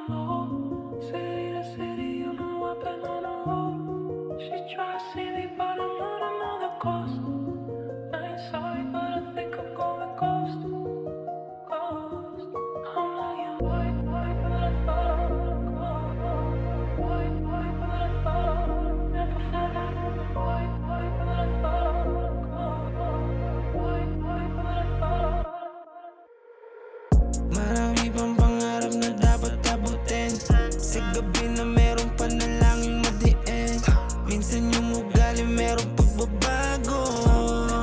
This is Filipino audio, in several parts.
laying low. City to city, you know I've been on the road. She try to see me, but I'm on another coast. I ain't sorry, but I think I'm going ghost. Ghost. I'm lying white, white, but I thought. White, white, but I thought. Never felt like white, white, but I thought. White, white, but I thought. Marami pang pangarap na dapat abutin. Sa gabi na meron panalangin madiin. Minsan yung ugali meron pagbabago.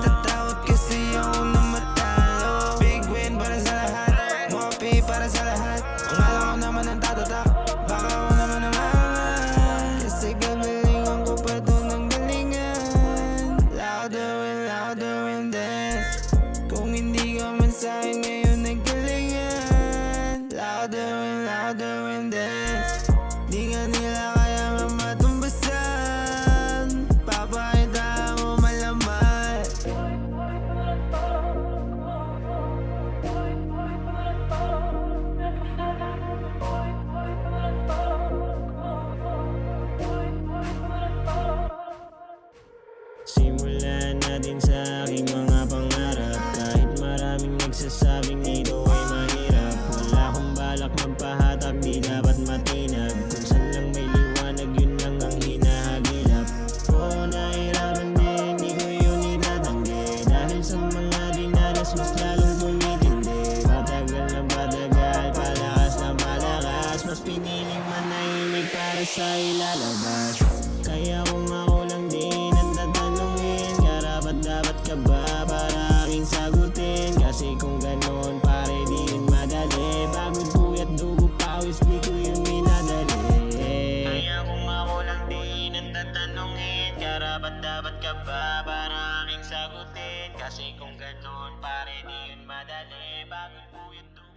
Natatakot kasi ako na matalo. Big win para sa lahat, more pay para sa lahat. Ang alam ko naman ang tatatak, baka ako naman ang angat. Kasi gagalingan ko pa doon ang galingan. Louder and dance. Kung hindi ka man sa'kin ngayon nagalingan. Louder and dance. Di nga nila kaya nga matumbasan. Papakita mo malaman. White, white, but I thought. White, white, but I thought. Never felt like white, white, but I thought. White, white, but I thought. Simulan natin sa aking mga pangarap. Kahit maraming nagsasabing ito ay mahirap, wala akong balak magpahatak, di dapat matinag. Kung saan lang may liwanag, yun lang ang hinahagilap. Oo, nahirapan din, di ko yun itatanggi. Dahil sa mga dinanas, mas lalong tumitindi. Patagal na patagal, palakas na palakas. Mas piniling manahimik para sa ilalabas. Kaya kung ako lang din ang tatanungin, karapat-dapat ka ba para aking sagutin? Kasi kung ganon pare di rin madali. Pagod, puyat, dugo, pawis, di ko yun minadali. Kaya kung ako lang din ang tatanungin, karapat-dapat ka ba para aking sagutin? Kasi kung ganon pare di yun madali. Pagod, puyat, dugo